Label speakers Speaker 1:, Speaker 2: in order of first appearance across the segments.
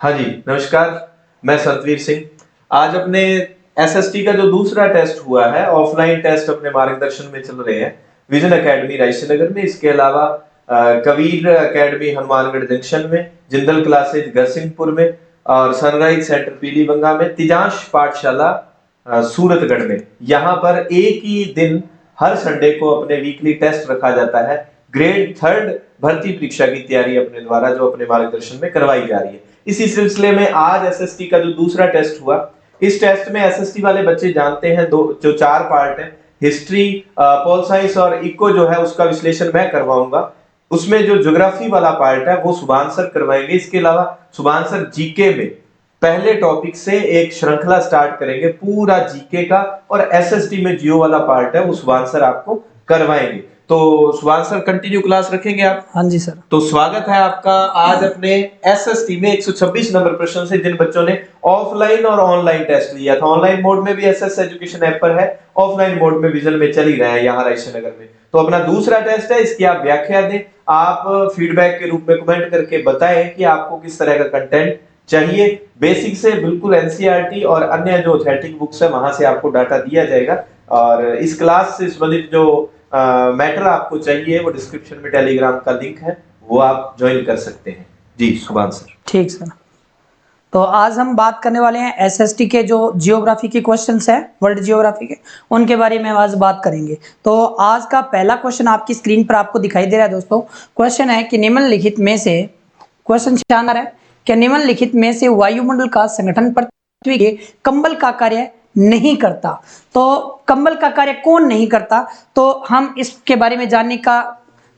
Speaker 1: हाँ जी, नमस्कार। मैं सतवीर सिंह। आज अपने एसएसटी का जो दूसरा टेस्ट हुआ है, ऑफलाइन टेस्ट अपने मार्गदर्शन में चल रहे हैं विजन एकेडमी रायसेनगर में। इसके अलावा कबीर एकेडमी हनुमानगढ़ जंक्शन में, जिंदल क्लासेज गरसिंहपुर में और सनराइज सेंटर पीलीबंगा में, तिजांश पाठशाला सूरतगढ़ में। यहाँ पर एक ही दिन हर संडे को अपने वीकली टेस्ट रखा जाता है। ग्रेड थर्ड भर्ती परीक्षा की तैयारी अपने द्वारा जो अपने मार्गदर्शन में करवाई जा रही है। इसी सिलसिले में आज एसएसटी का जो दूसरा टेस्ट हुआ, इस टेस्ट में एसएसटी वाले बच्चे जानते हैं दो जो चार पार्ट है, हिस्ट्री, पोल साइंस और इको जो है उसका विश्लेषण मैं करवाऊंगा। उसमें जो ज्योग्राफी वाला पार्ट है वो सुभान सर करवाएंगे। इसके अलावा सुभान सर जीके में पहले टॉपिक से एक श्रृंखला स्टार्ट करेंगे पूरा जीके का, और एसएसटी में जियो वाला पार्ट है वो सुभान सर आपको करवाएंगे। तो सुभान सर कंटिन्यू क्लास रखेंगे आप?
Speaker 2: हाँ जी सर।
Speaker 1: तो स्वागत है आपका आज अपने एसएसटी में 126 नंबर प्रश्न से, जिन बच्चों ने ऑफलाइन और ऑनलाइन टेस्ट लिया था। ऑनलाइन मोड में भी एसएस एजुकेशन ऐप पर है, ऑफलाइन मोड में विजन में चल ही रहा है यहाँ रायसेनगर में। तो अपना दूसरा टेस्ट है, इसकी आप व्याख्या दें। आप फीडबैक के रूप में कमेंट करके बताएं कि आपको किस तरह का कंटेंट चाहिए। बेसिक से बिल्कुल एनसीईआरटी और अन्य जो ऑथेंटिक बुक्स है वहां से आपको डाटा दिया जाएगा, और इस क्लास से संबंधित जो मैटर आपको चाहिए वो डिस्क्रिप्शन में टेलीग्राम का लिंक है, वो आप ज्वाइन कर सकते हैं। जी सुभान सर।
Speaker 2: ठीक सर। तो आज हम बात करने वाले हैं एसएसटी के जो जियोग्राफी के क्वेश्चंस हैं, वर्ल्ड जियोग्राफी के, उनके बारे में आज बात करेंगे। तो आज का पहला क्वेश्चन आपकी स्क्रीन पर आपको दिखाई दे रहा है दोस्तों। क्वेश्चन है कि निम्नलिखित में से, क्वेश्चन शानदार है, कि निम्नलिखित में से वायुमंडल का संगठन पृथ्वी के कंबल का कार्य नहीं करता। तो कंबल का कार्य कौन नहीं करता, तो हम इसके बारे में जानने का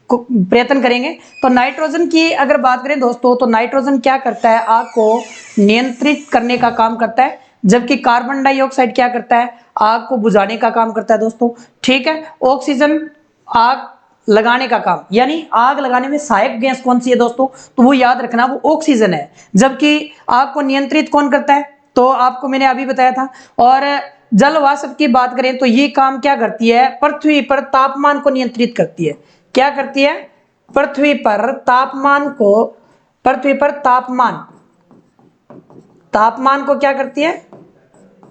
Speaker 2: प्रयत्न करेंगे। तो नाइट्रोजन की अगर बात करें दोस्तों, तो नाइट्रोजन क्या करता है, आग को नियंत्रित करने का काम करता है, जबकि कार्बन डाइऑक्साइड क्या करता है, आग को बुझाने का काम करता है दोस्तों। ठीक है। ऑक्सीजन आग लगाने का काम, यानी आग लगाने में सहायक गैस कौन सी है दोस्तों, तो वो याद रखना, वो ऑक्सीजन है। जबकि आग को नियंत्रित कौन करता है, तो आपको मैंने अभी बताया था। और जल वाष्प की बात करें तो ये काम क्या करती है, पृथ्वी पर तापमान को नियंत्रित करती है। क्या करती है, पृथ्वी पर तापमान को, पृथ्वी पर तापमान को क्या करती है,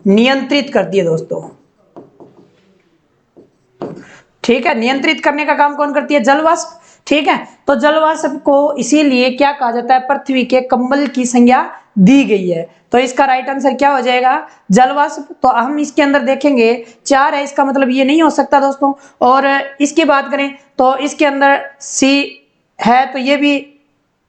Speaker 2: नियंत्रित करती है दोस्तों। ठीक है। नियंत्रित करने का काम कौन करती है, जल वाष्प। ठीक है। तो जल वाष्प को इसीलिए क्या कहा जाता है, पृथ्वी के कंबल की संज्ञा दी गई है। तो इसका राइट आंसर क्या हो जाएगा, जल वाष्प। तो हम इसके अंदर देखेंगे 4 है, इसका मतलब ये नहीं हो सकता दोस्तों। और इसकी बात करें तो इसके अंदर सी है, तो ये भी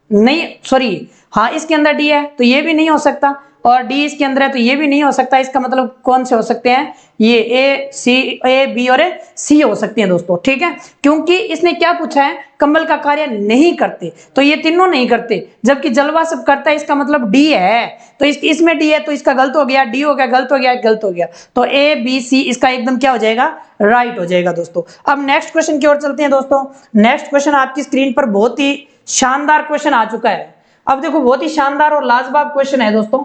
Speaker 2: नहीं, सॉरी, हाँ इसके अंदर डी है तो ये भी नहीं हो सकता, और डी इसके अंदर है तो ये भी नहीं हो सकता। इसका मतलब कौन से हो सकते हैं, ये ए सी, ए बी और सी हो सकती हैं दोस्तों। ठीक है। क्योंकि इसने क्या पूछा है, कंबल का कार्य नहीं करते, तो ये तीनों नहीं करते, जबकि जलवाष्प करता है, इसका मतलब डी है। तो इसमें डी है तो इसका गलत हो गया, डी हो गया, गलत हो गया, गलत हो गया। तो ए बी सी इसका एकदम क्या हो जाएगा, राइट हो जाएगा दोस्तों। अब नेक्स्ट क्वेश्चन की ओर चलते हैं दोस्तों। नेक्स्ट क्वेश्चन आपकी स्क्रीन पर बहुत ही शानदार क्वेश्चन आ चुका है। अब देखो, बहुत ही शानदार और लाजवाब क्वेश्चन है दोस्तों।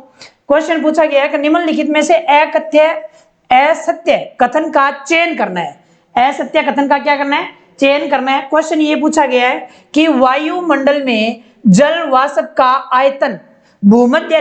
Speaker 2: क्वेश्चन पूछा गया है कि निम्नलिखित में से असत्य कथन का चयन करना है। असत्य कथन का क्या करना है, चयन करना है। क्वेश्चन ये पूछा गया है कि वायुमंडल में जल वाष्प का आयतन भूमध्य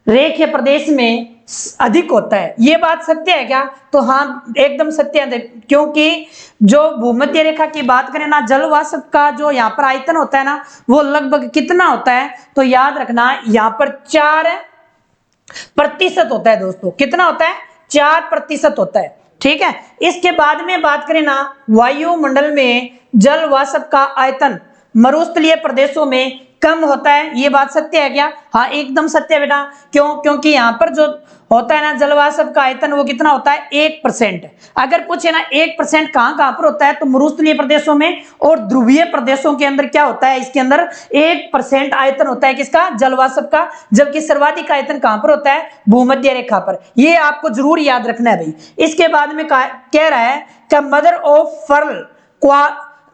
Speaker 2: रेखीय प्रदेश में अधिक होता है। ये बात सत्य है क्या, तो हाँ एकदम सत्य है। क्योंकि जो भूमध्य रेखा की बात करें ना, जल वाष्प का जो यहाँ पर आयतन होता है ना, वो लगभग कितना होता है, तो याद रखना यहाँ पर 4% होता है दोस्तों। कितना होता है, 4% होता है। ठीक है। इसके बाद में बात करें ना, वायुमंडल में जल वाष्प का आयतन मरुस्थलीय प्रदेशों में कम होता है। ये बात सत्य है क्या, हाँ एकदम सत्य है बेटा। क्यों, क्योंकि यहाँ पर जो होता है ना जल वाष्प का आयतन, वो कितना होता है, 1%। अगर पूछे ना 1% कहाँ कहाँ पर होता है, तो मरुस्थलीय प्रदेशों में और ध्रुवीय प्रदेशों के अंदर क्या होता है, इसके अंदर 1% आयतन होता है, किसका, जल वाष्प का। जबकि सर्वाधिक आयतन कहाँ पर होता है, भूमध्य रेखा पर। ये आपको जरूर याद रखना है भाई। इसके बाद में कह रहा है कि मदर ऑफ पर्ल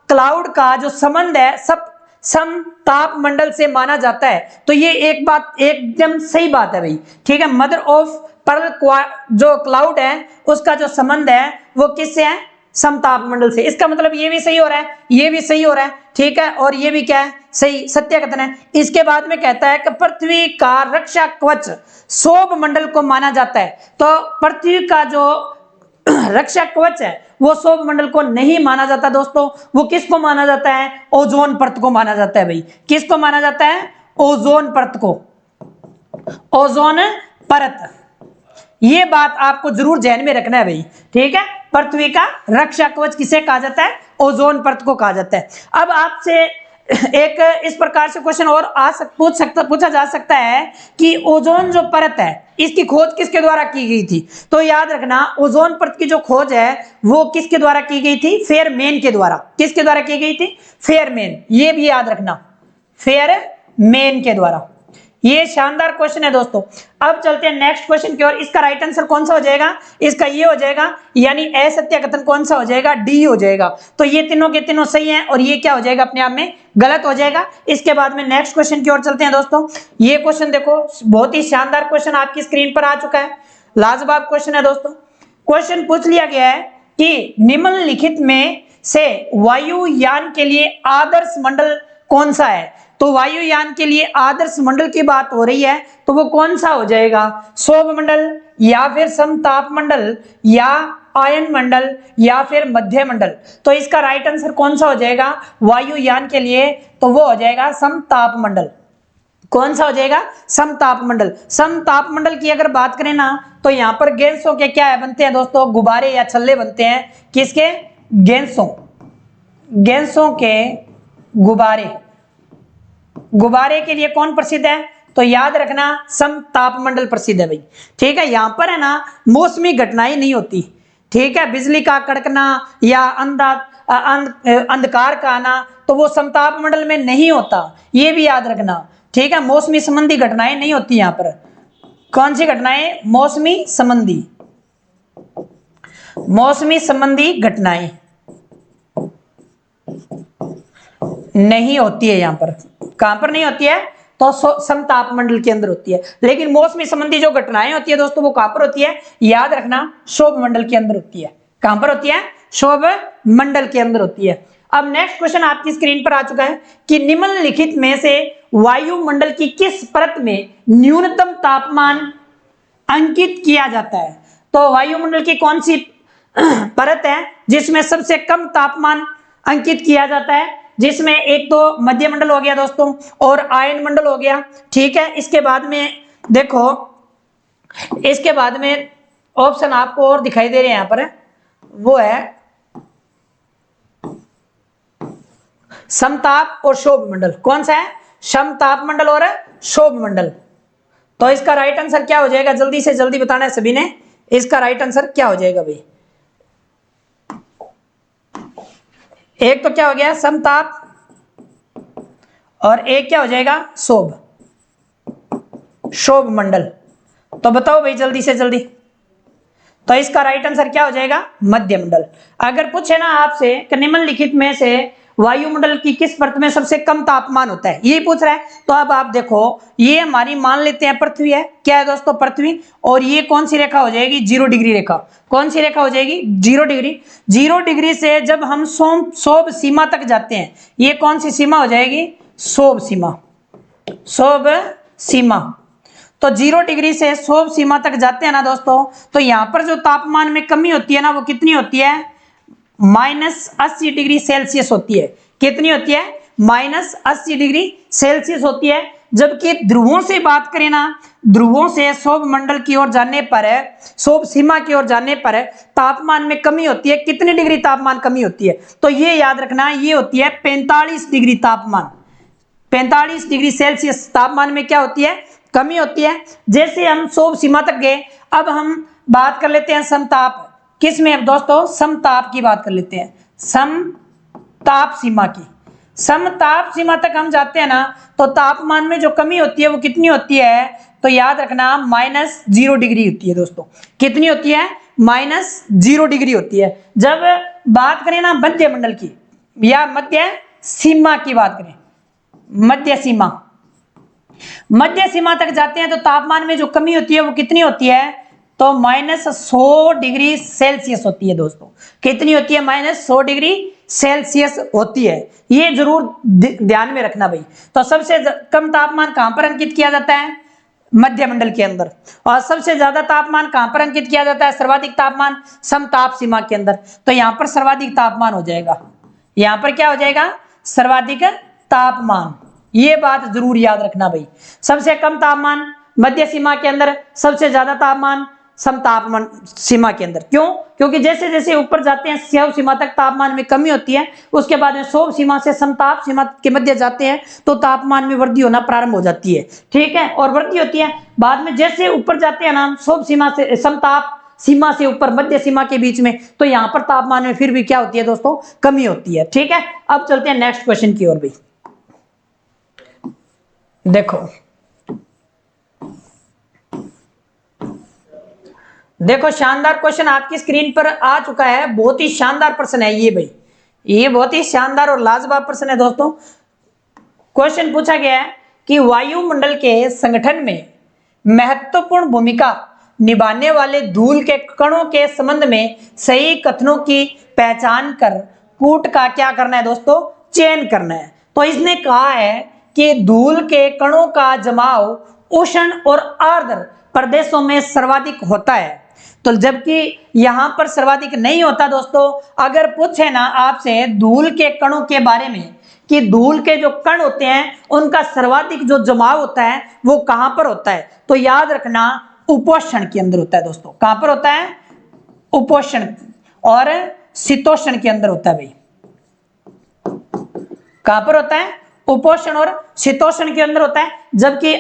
Speaker 2: क्लाउड का जो संबंध है सब सम तापमंडल से माना जाता है। तो ये एक बात एकदम सही बात है भाई। ठीक है। मदर ऑफ पर्ल जो क्लाउड है उसका जो संबंध है वो किससे है, समताप मंडल से। इसका मतलब ये भी सही हो रहा है, ये भी सही हो रहा है, ठीक है, और ये भी क्या है, सही, सत्य कथन है। इसके बाद में कहता है कि पृथ्वी का रक्षा कवच सौभ मंडल को माना जाता है। तो पृथ्वी का जो रक्षा कवच है वो सौभ मंडल को नहीं माना जाता दोस्तों। वो किसको माना जाता है, ओजोन परत को माना जाता है भाई। किसको माना जाता है, ओजोन परत को, ओजोन परत। ये बात आपको जरूर ध्यान में रखना है भाई, ठीक है। पृथ्वी का रक्षा कवच किसे कहा जाता है, ओजोन परत को कहा जाता है। अब आपसे एक इस प्रकार से क्वेश्चन और पूछा जा सकता है कि ओजोन जो परत है इसकी खोज किसके द्वारा की गई थी। तो याद रखना, ओजोन परत की जो खोज है वो किसके द्वारा की गई थी, फेयरमैन के द्वारा। किसके द्वारा की गई थी, फेयरमैन, ये भी याद रखना, फेयरमैन के द्वारा। ये शानदार क्वेश्चन है दोस्तों। अब चलते हैं नेक्स्ट क्वेश्चन की ओर। इसका राइट आंसर कौन सा हो जाएगा, इसका ये हो जाएगा, यानी असत्य कथन कौन सा हो जाएगा, डी हो जाएगा। तो ये तीनों के तीनों सही हैं और ये क्या हो जाएगा, अपने आप में गलत हो जाएगा। इसके बाद में नेक्स्ट क्वेश्चन की ओर चलते हैं दोस्तों। ये क्वेश्चन देखो, बहुत ही शानदार क्वेश्चन आपकी स्क्रीन पर आ चुका है, लाजवाब क्वेश्चन है दोस्तों। क्वेश्चन पूछ लिया गया है कि निम्नलिखित में से वायुयान के लिए आदर्श मंडल कौन सा है। तो वायुयान के लिए आदर्श मंडल की बात हो रही है, तो वो कौन सा हो जाएगा, सौभ मंडल या फिर समताप मंडल या आयन मंडल या फिर मध्य मंडल। तो इसका राइट आंसर कौन सा हो जाएगा वायुयान के लिए, तो वो हो जाएगा समताप मंडल। कौन सा हो जाएगा, समताप मंडल। समताप मंडल की अगर बात करें ना, तो यहां पर गैसों के क्या है बनते हैं दोस्तों, गुब्बारे या छल्ले बनते हैं। किसके, गैसों, गैसों के गुब्बारे। गुब्बारे के लिए कौन प्रसिद्ध है, तो याद रखना समताप मंडल प्रसिद्ध है भाई, ठीक है। यहां पर है ना मौसमी घटनाएं नहीं होती, ठीक है। बिजली का कड़कना या अंधकार का आना, तो वो समताप मंडल में नहीं होता, ये भी याद रखना, ठीक है। मौसमी संबंधी घटनाएं नहीं होती यहां पर। कौन सी घटनाएं, मौसमी संबंधी, मौसमी संबंधी घटनाएं नहीं होती है यहां पर। कहां पर नहीं होती है, तो समताप मंडल के अंदर होती है। लेकिन मौसमी संबंधी जो घटनाएं होती है दोस्तों, वो कहां पर होती है, याद रखना शोभ मंडल के अंदर होती है। कहां पर होती है, शोभ मंडल के अंदर होती है। अब नेक्स्ट क्वेश्चन आपकी स्क्रीन पर आ चुका है कि निम्नलिखित में से वायुमंडल की किस परत में न्यूनतम तापमान अंकित किया जाता है। तो वायुमंडल की कौन सी परत है जिसमें सबसे कम तापमान अंकित किया जाता है, जिसमें एक तो मध्य मंडल हो गया दोस्तों और आयन मंडल हो गया, ठीक है। इसके बाद में देखो, इसके बाद में ऑप्शन आपको और दिखाई दे रहे हैं यहां पर, वो है समताप और शोभ मंडल। कौन सा है, समताप मंडल और शोभ मंडल। तो इसका राइट आंसर क्या हो जाएगा, जल्दी से जल्दी बताना है सभी ने, इसका राइट आंसर क्या हो जाएगा भाई। एक तो क्या हो गया समताप और एक क्या हो जाएगा शोभ, शोभ मंडल। तो बताओ भाई जल्दी से जल्दी। तो इसका राइट आंसर क्या हो जाएगा, मध्य मंडल। अगर पूछे ना आपसे कि निम्नलिखित में से वायुमंडल की किस परत में सबसे कम तापमान होता है, ये पूछ रहा है, तो अब आप देखो, ये हमारी मान लेते हैं पृथ्वी है। क्या है दोस्तों, पृथ्वी। और ये कौन सी रेखा हो जाएगी, 0 डिग्री रेखा। कौन सी रेखा हो जाएगी, 0 डिग्री। 0 डिग्री से जब हम शोभ सीमा तक जाते हैं, ये कौन सी सीमा हो जाएगी, शोभ सीमा, शोभ सीमा। तो 0 डिग्री से शोभ सीमा तक जाते हैं ना दोस्तों, तो यहां पर जो तापमान में कमी होती है ना, वो कितनी होती है, -80 डिग्री सेल्सियस होती है। कितनी होती है, -80 डिग्री सेल्सियस होती है। जबकि ध्रुवों से बात करें ना, ध्रुवों से शोभ मंडल की ओर जाने पर, शोभ सीमा की ओर जाने पर तापमान में कमी होती है। कितनी डिग्री तापमान कमी होती है, तो ये याद रखना, ये होती है 45 डिग्री तापमान। 45 डिग्री सेल्सियस तापमान में क्या होती है, कमी होती है। जैसे हम शोभ सीमा तक गए, अब हम बात कर लेते हैं समताप। किस में दोस्तों, समताप की बात कर लेते हैं, समताप सीमा की। समताप सीमा तक हम जाते हैं ना, तो तापमान में जो कमी होती है वो कितनी होती है, तो याद रखना -0 डिग्री होती है दोस्तों। कितनी होती है, -0 डिग्री होती है। जब बात करें ना मध्य मंडल की या मध्य सीमा की बात करें, मध्य सीमा, मध्य सीमा तक जाते हैं तो तापमान में जो कमी होती है वो कितनी होती है, तो -100 डिग्री सेल्सियस होती है दोस्तों। कितनी होती है? -100 डिग्री सेल्सियस होती है। ये जरूर ध्यान में रखना भाई। तो सबसे कम तापमान कहां पर अंकित किया जाता है? मध्य मंडल के अंदर। और सबसे ज्यादा तापमान कहां पर अंकित किया जाता है? सर्वाधिक तापमान समताप सीमा के अंदर। तो यहां पर सर्वाधिक तापमान हो जाएगा। यहां पर क्या हो जाएगा? सर्वाधिक तापमान। ये बात जरूर याद रखना भाई। सबसे कम तापमान मध्य सीमा के अंदर, सबसे ज्यादा तापमान समतापमान सीमा के अंदर। क्यों? क्योंकि जैसे जैसे ऊपर जाते हैं स्याव सीमा तक तापमान में कमी होती है, उसके बाद में सोव सीमा से समताप सीमा के मध्य जाते हैं तो तापमान में वृद्धि होना प्रारंभ हो जाती है। ठीक है, और वृद्धि होती है बाद में जैसे ऊपर जाते हैं ना सोव सीमा से समताप सीमा से ऊपर मध्य सीमा के बीच में, तो यहां पर तापमान में फिर भी क्या होती है दोस्तों? कमी होती है। ठीक है, अब चलते हैं नेक्स्ट क्वेश्चन की ओर भी। देखो शानदार क्वेश्चन आपकी स्क्रीन पर आ चुका है। बहुत ही शानदार प्रश्न है ये भाई, ये बहुत ही शानदार और लाजवाब प्रश्न है दोस्तों। क्वेश्चन पूछा गया है कि वायुमंडल के संगठन में महत्वपूर्ण भूमिका निभाने वाले धूल के कणों के संबंध में सही कथनों की पहचान कर कूट का क्या करना है दोस्तों? चयन करना है। तो इसने कहा है कि धूल के कणों का जमाव उष्ण और आर्द्र प्रदेशों में सर्वाधिक होता है, तो जबकि यहां पर सर्वाधिक नहीं होता दोस्तों। अगर पूछे ना आपसे धूल के कणों के बारे में कि धूल के जो कण होते हैं उनका सर्वाधिक जो जमाव होता है वो कहां पर होता है, तो याद रखना उपोष्ण के अंदर होता है दोस्तों। कहां पर होता है? उपोष्ण और शीतोष्ण के अंदर होता है भाई। कहां पर होता है? उपोष्ण और शीतोष्ण के अंदर होता है, जबकि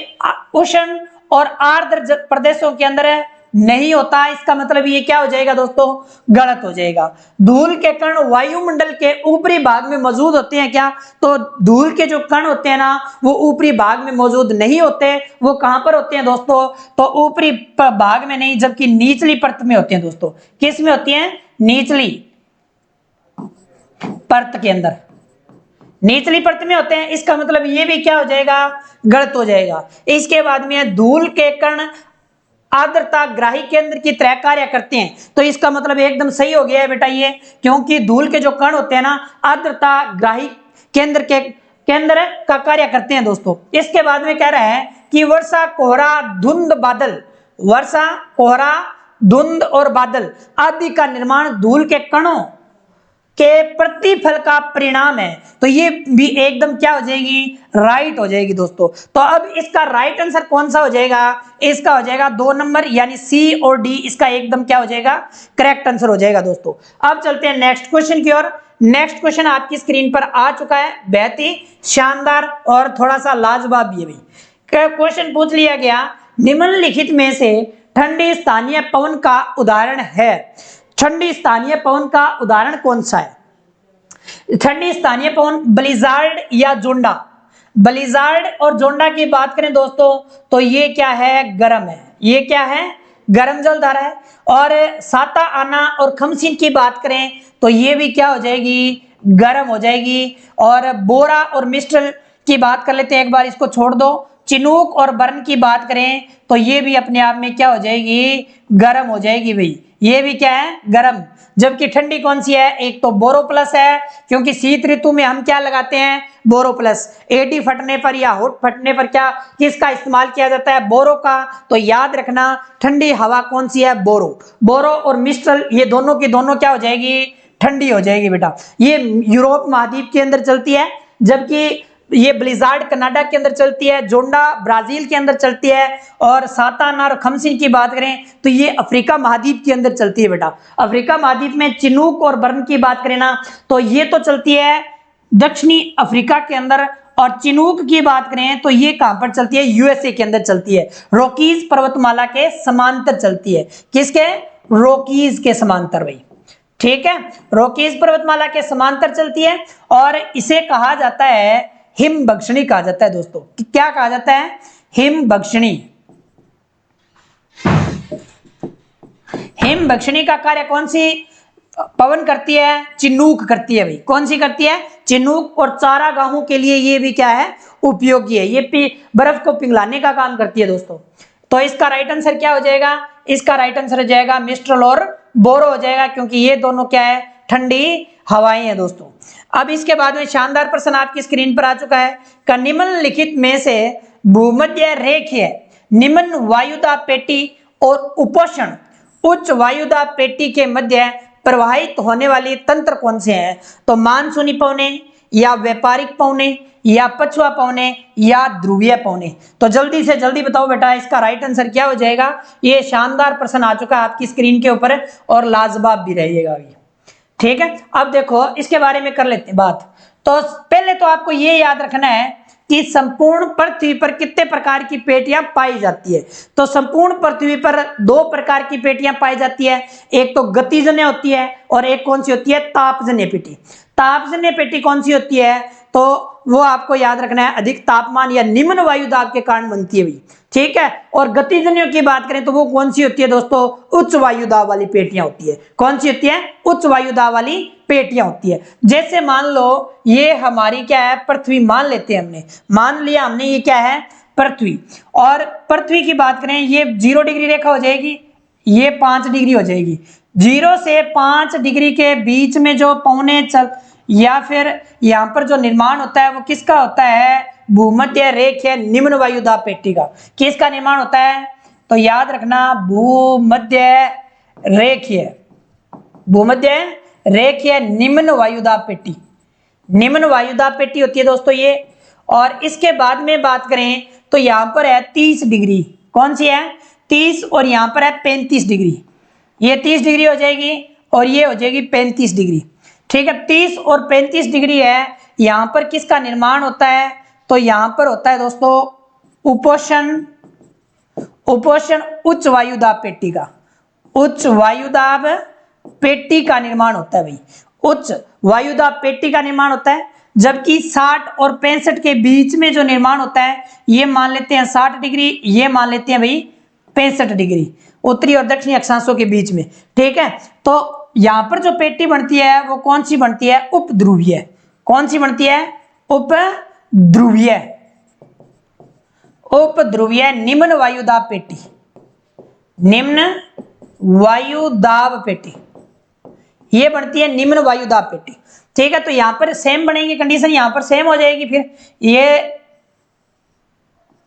Speaker 2: उष्ण और आर्द्र प्रदेशों के अंदर नहीं होता। इसका मतलब ये क्या हो जाएगा दोस्तों? गलत हो जाएगा। धूल के कण वायुमंडल के ऊपरी भाग में मौजूद होते हैं क्या? तो धूल के जो कण होते हैं ना वो ऊपरी भाग में मौजूद नहीं होते। वो कहां पर होते हैं दोस्तों? तो ऊपरी भाग में नहीं, जबकि निचली परत में होते हैं दोस्तों। किस में होती है? निचली परत के अंदर, निचली परत में होते हैं। इसका मतलब ये भी क्या हो जाएगा? गलत हो जाएगा। इसके बाद में धूल के कण आर्द्रता ग्राही केंद्र की तरह कार्य करते हैं, तो इसका मतलब एकदम सही हो गया है बेटा ये, क्योंकि धूल के जो कण होते हैं ना आर्द्रता ग्राही केंद्र के केंद्र का कार्य करते हैं दोस्तों। इसके बाद में कह रहा है कि वर्षा, कोहरा, धुंध, बादल, वर्षा, कोहरा, धुंध और बादल आदि का निर्माण धूल के कणों के प्रतिफल का परिणाम है। तो ये भी एकदम क्या हो जाएगी? राइट हो जाएगी दोस्तों। तो अब इसका राइट आंसर कौन सा हो जाएगा? इसका हो जाएगा 2 नंबर, यानी सी और डी इसका एकदम क्या हो जाएगा? करेक्ट आंसर हो जाएगा दोस्तों। अब चलते हैं नेक्स्ट क्वेश्चन की ओर। नेक्स्ट क्वेश्चन आपकी स्क्रीन पर आ चुका है, बेहद ही शानदार और थोड़ा सा लाजवाब भी है। क्वेश्चन पूछ लिया गया, निम्नलिखित में से ठंडी स्थानीय पवन का उदाहरण है। ठंडी स्थानीय पवन का उदाहरण कौन सा है? ठंडी स्थानीय पवन ब्लिजार्ड या जोंडा। ब्लिजार्ड और जोंडा की बात करें दोस्तों तो ये क्या है? गर्म है। ये क्या है? गर्म जलधारा है। और साता आना और खमसीन की बात करें तो ये भी क्या हो जाएगी? गर्म हो जाएगी। और बोरा और मिस्ट्रल की बात कर लेते हैं, एक बार इसको छोड़ दो। चिनूक और बर्न की बात करें तो ये भी अपने आप में क्या हो जाएगी? गर्म हो जाएगी भाई। ये भी क्या है? गर्म। जबकि ठंडी कौन सी है? एक तो बोरो प्लस है, क्योंकि शीत ऋतु में हम क्या लगाते हैं? बोरो प्लस। एडी फटने पर या होठ फटने पर क्या किसका इस्तेमाल किया जाता है? बोरो का। तो याद रखना ठंडी हवा कौन सी है? बोरो। बोरो और मिस्ट्रल ये दोनों की दोनों क्या हो जाएगी? ठंडी हो जाएगी बेटा। ये यूरोप महाद्वीप के अंदर चलती है, जबकि ये ब्लिजार्ड कनाडा के अंदर चलती है, जोंडा ब्राजील के अंदर चलती है, और साताना और खमसीन की बात करें तो ये अफ्रीका महाद्वीप के अंदर चलती है बेटा। अफ्रीका महाद्वीप में चिनूक और बर्न की बात करें ना तो ये तो चलती है दक्षिणी अफ्रीका के अंदर, और चिनूक की बात करें तो ये कहां पर चलती है? यूएसए के अंदर चलती है। रॉकीज पर्वतमाला के समांतर चलती है। किसके? रॉकीज के समांतर भाई। ठीक है, रॉकीज पर्वतमाला के समांतर चलती है, और इसे कहा जाता है हिम बख्शणी कहा जाता है दोस्तों। क्या कहा जाता है? हिम बख्शणी। हिम बख्शणी का कार्य कौन सी पवन करती है? चिनूक करती है भाई। कौन सी करती है? चिनूक। और चारागाहों के लिए ये भी क्या है? उपयोगी है। ये बर्फ को पिघलाने का काम करती है दोस्तों। तो इसका राइट आंसर क्या हो जाएगा, इसका राइट आंसर हो जाएगा मिस्ट्रल और बोरो हो जाएगा, क्योंकि ये दोनों क्या है, ठंडी हवाएं हैं दोस्तों। अब इसके बाद में शानदार प्रश्न आपकी स्क्रीन पर आ चुका है कि निम्नलिखित में से भूमध्य रेखीय निम्न वायुदाब पेटी और उपोषण उच्च वायुदाब पेटी के मध्य प्रवाहित होने वाली तंत्र कौन से हैं? तो मानसूनी पवने या व्यापारिक पवने या पछुआ पवने या ध्रुवीय पवने। तो जल्दी से जल्दी बताओ बेटा इसका राइट आंसर क्या हो जाएगा। ये शानदार प्रश्न आ चुका है आपकी स्क्रीन के ऊपर और लाजवाब भी रहेगा अभी, ठीक है। अब देखो इसके बारे में कर लेते हैं बात। तो पहले तो आपको ये याद रखना है कि संपूर्ण पृथ्वी पर कितने प्रकार की पेटियां पाई जाती है। तो संपूर्ण पृथ्वी पर दो प्रकार की पेटियां पाई जाती है, एक तो गतिजन्य होती है और एक कौन सी होती है, तापजन्य पेटी। तापजन्य पेटी कौन सी होती है, तो वो आपको याद रखना है अधिक तापमान या निम्न वायु दाब के कारण बनती है भाई, ठीक है। और गतिजन्यों की बात करें तो वो कौन सी होती है दोस्तों, उच्च वायु दाब वाली पेटियां होती है। कौन सी होती है, उच्च वायु दाब वाली पेटियां होती है। जैसे मान लो ये हमारी क्या है, पृथ्वी मान लेते हैं हमने, मान लिया हमने ये क्या है, पृथ्वी। और पृथ्वी की बात करें ये 0 डिग्री रेखा हो जाएगी, ये 5 डिग्री हो जाएगी। 0 से 5 डिग्री के बीच में जो पौने चल या फिर यहाँ पर जो निर्माण होता है वो किसका होता है, भूमध्य रेखीय निम्न वायुदाब पेटी का। किसका निर्माण होता है, तो याद रखना भूमध्य रेखीय निम्न वायुदाब पेटी। निम्न वायुदाब पेटी होती है दोस्तों ये। और इसके बाद में बात करें तो यहाँ पर है 30 डिग्री, कौन सी है, 30, और यहाँ पर है 35 डिग्री। ये 30 डिग्री हो जाएगी और ये हो जाएगी 35 डिग्री, ठीक है। 30 और 35 डिग्री है, यहाँ पर किसका निर्माण होता है, तो यहाँ पर होता है दोस्तों उपोषण उच्च वायुदाब पेटी का। उच्च वायुदाब पेटी का निर्माण होता है भाई, उच्च वायुदाब पेटी का निर्माण होता है। जबकि 60 और 65 के बीच में जो निर्माण होता है ये मान लेते हैं 60 डिग्री, ये मान लेते हैं भाई 65 डिग्री, उत्तरी और दक्षिणी अक्षांशों के बीच में, ठीक है। तो यहां पर जो पेटी बनती है वो कौन सी बनती है, उपध्रुवीय। कौन सी बनती है, उपध्रुवीय निम्न वायुदाब पेटी। निम्न वायुदाब पेटी ये बनती है निम्न वायुदाब पेटी, ठीक है। तो यहां पर सेम बनेगी कंडीशन, यहां पर सेम हो जाएगी। फिर ये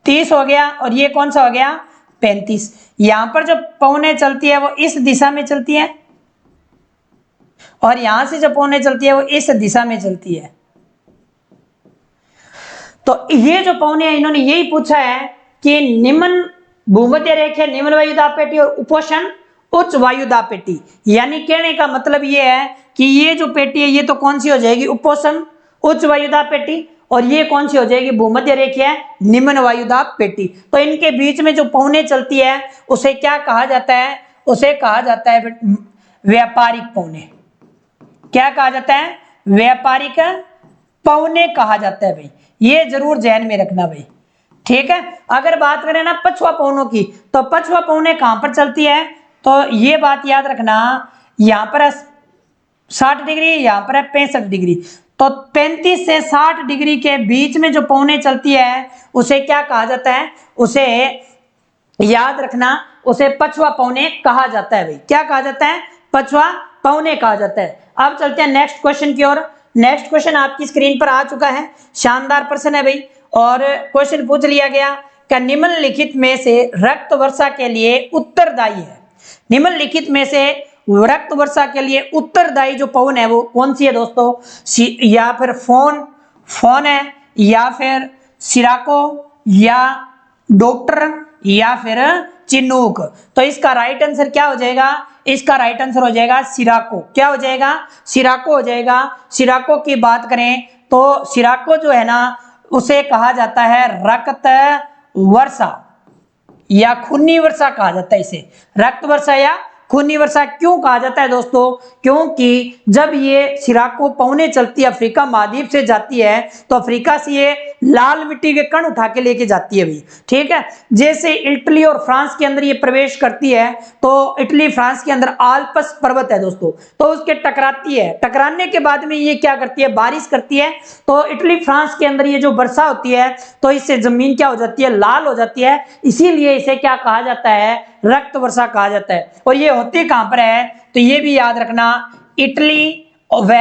Speaker 2: 30 हो गया और ये कौन सा हो गया, 35। यहां पर जो पौने चलती है वो इस दिशा में चलती है और यहां से जो पौने चलती है वो इस दिशा में चलती है। तो ये जो पौने हैं इन्होंने यही पूछा है कि निम्न भूमध्य रेखीय निम्न वायुदाब पेटी और उपोषण उच्च वायुदाब पेटी, यानी कहने का मतलब ये है कि ये जो पेटी है ये तो कौन सी हो जाएगी, उपोषण उच्च वायुदाब पेटी, और ये कौन सी हो जाएगी, भूमध्य रेखीय निम्न वायुदाब पेटी। तो इनके बीच में जो पौने चलती है उसे क्या कहा जाता है, उसे कहा जाता है व्यापारिक पौने। क्या कहा जाता है, व्यापारिक पौने कहा जाता है भाई, ये जरूर ध्यान में रखना भाई, ठीक है। अगर बात करें ना पछुआ पौनों की, तो पछुआ पौने कहां पर चलती है, तो ये बात याद रखना, यहां पर है 60 डिग्री, यहां पर है 65 डिग्री। तो 35 से 60 डिग्री के बीच में जो पौने चलती है उसे क्या कहा जाता है, उसे याद रखना, उसे पछुआ पौने कहा जाता है भाई। क्या कहा जाता है, पछुआ पौने कहा जाता है। अब चलते हैं नेक्स्ट क्वेश्चन की ओर। नेक्स्ट क्वेश्चन आपकी स्क्रीन पर आ चुका है, शानदार प्रश्न है भाई। और क्वेश्चन पूछ लिया गया कि निम्नलिखित में से रक्त वर्षा के लिए उत्तरदायी है। निम्नलिखित में से रक्त वर्षा के लिए उत्तरदायी जो पवन है वो कौन सी है दोस्तों, या फिर फोन है, या फिर सिराको, या डॉक्टर, या फिर चिनूक। तो इसका राइट आंसर क्या हो जाएगा, इसका राइट आंसर हो जाएगा सिराको। क्या हो जाएगा, सिराको हो जाएगा। सिराको की बात करें तो सिराको जो है ना उसे कहा जाता है रक्त वर्षा या खूनी वर्षा कहा जाता है। इसे रक्त वर्षा या खूनी वर्षा क्यों कहा जाता है दोस्तों, क्योंकि जब ये सिराको पौने चलती है अफ्रीका महाद्वीप से जाती है तो अफ्रीका से ये लाल मिट्टी के कण उठा के लेके जाती है भाई, ठीक है। जैसे इटली और फ्रांस के अंदर ये प्रवेश करती है तो इटली फ्रांस के अंदर आल्प्स पर्वत है दोस्तों, तो उसके टकराती है, टकराने के बाद में ये क्या करती है, बारिश करती है। तो इटली फ्रांस के अंदर ये जो वर्षा होती है तो इससे जमीन क्या हो जाती है, लाल हो जाती है, इसीलिए इसे क्या कहा जाता है, रक्त वर्षा कहा जाता है। और ये होती कहां पर है, तो ये भी याद रखना, इटली व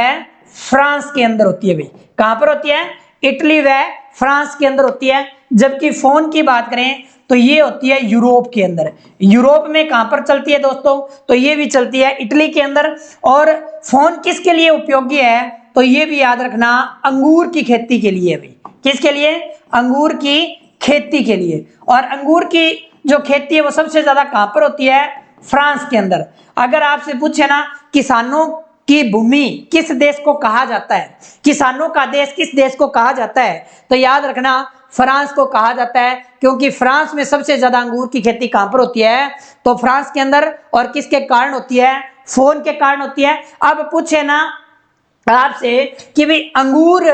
Speaker 2: फ्रांस के अंदर होती है भाई। कहां पर होती है, इटली व फ्रांस के अंदर होती है। जबकि फोन की बात करें तो ये होती है यूरोप के अंदर। यूरोप में कहां पर चलती है दोस्तों, तो ये भी चलती है इटली के अंदर। और फोन किसके लिए उपयोगी है, तो ये भी याद रखना, अंगूर की खेती के लिए भाई। किसके लिए, अंगूर की खेती के लिए। और अंगूर की जो खेती है वो सबसे ज्यादा कहां पर होती है, फ्रांस के अंदर। अगर आपसे पूछे ना किसानों की भूमि किस देश को कहा जाता है, किसानों का देश किस देश को कहा जाता है, तो याद रखना फ्रांस को कहा जाता है, क्योंकि फ्रांस में सबसे ज्यादा अंगूर की खेती कहां पर होती है, तो फ्रांस के अंदर। और किसके कारण होती है, फोन के कारण होती है। अब पूछे ना आपसे कि भाई अंगूर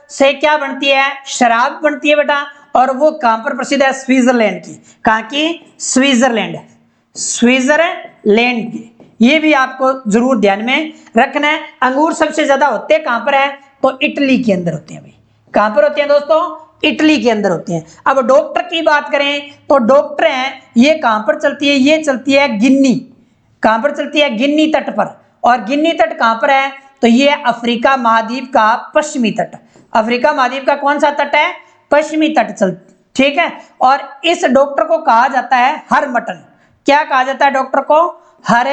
Speaker 2: से क्या बनती है, शराब बनती है बेटा, और वो कहां पर प्रसिद्ध है, स्विट्जरलैंड की। कहां की, स्विट्जरलैंड, स्विट्जरलैंड की। ये भी आपको जरूर ध्यान में रखना है। अंगूर सबसे ज्यादा होते कहां पर है, तो इटली के अंदर होते हैं भाई। कहां पर होते हैं दोस्तों, इटली के अंदर होते हैं। अब डॉक्टर की बात करें तो डॉक्टर है, ये कहां पर चलती है, ये चलती है गिन्नी। कहां पर चलती है, गिन्नी तट पर। और गिन्नी तट कहां पर है, तो ये अफ्रीका महाद्वीप का पश्चिमी तट। अफ्रीका महाद्वीप का कौन सा तट है, पश्चिमी तट चल, ठीक है। और इस डॉक्टर को कहा जाता है हर मटन। क्या कहा जाता है डॉक्टर को, हर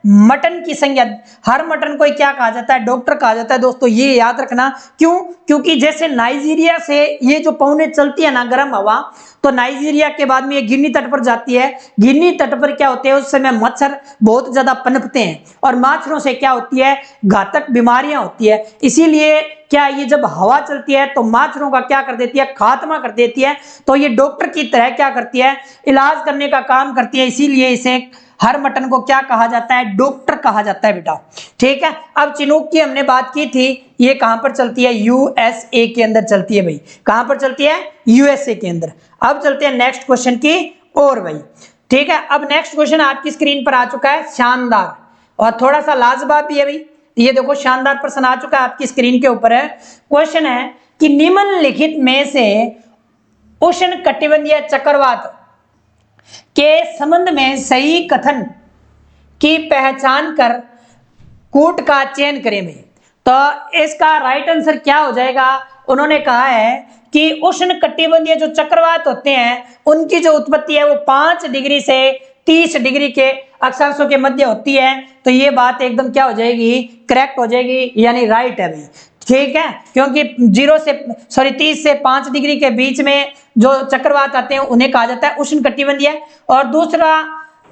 Speaker 2: मटन की संज्ञा। हर मटन को क्या कहा जाता है, डॉक्टर कहा जाता है दोस्तों, ये याद रखना। क्यों, क्योंकि जैसे नाइजीरिया से ये जो पौने चलती है ना गर्म हवा, तो नाइजीरिया के बाद में ये गिनी तट पर जाती है। गिनी तट पर क्या होते हैं, उस समय मच्छर बहुत ज्यादा पनपते हैं और मच्छरों से क्या होती है, घातक बीमारियां होती है। इसीलिए क्या ये जब हवा चलती है तो मच्छरों का क्या कर देती है, खात्मा कर देती है। तो ये डॉक्टर की तरह क्या करती है, इलाज करने का काम करती है। इसीलिए इसे हर मटन को क्या कहा जाता है, डॉक्टर कहा जाता है बेटा, ठीक है। अब चिनूक की हमने बात की थी, ये कहां पर चलती है, यूएसए के अंदर चलती है भाई। कहां पर चलती है, यूएसए के अंदर। अब चलते हैं नेक्स्ट क्वेश्चन की और भाई, ठीक है। अब नेक्स्ट क्वेश्चन आपकी स्क्रीन पर आ चुका है, शानदार और थोड़ा सा लाजवाब भी है भाई। ये देखो शानदार प्रश्न आ चुका है आपकी स्क्रीन के ऊपर है। क्वेश्चन है कि निम्नलिखित में से उष्ण कटिबंधीय चक्रवात के संबंध में सही कथन की पहचान कर कूट का चयन करें भाई। तो इसका राइट आंसर क्या हो जाएगा, उन्होंने कहा है कि उष्ण कटिबंधीय जो चक्रवात होते हैं उनकी जो उत्पत्ति है वो 5 डिग्री से 30 डिग्री के अक्षांशों के मध्य होती है। तो ये बात एकदम क्या हो जाएगी, करेक्ट हो जाएगी, यानी राइट है भाई, ठीक है। क्योंकि 30 से 5 डिग्री के बीच में जो चक्रवात आते हैं उन्हें कहा जाता है उष्ण कटिबंधीय। और दूसरा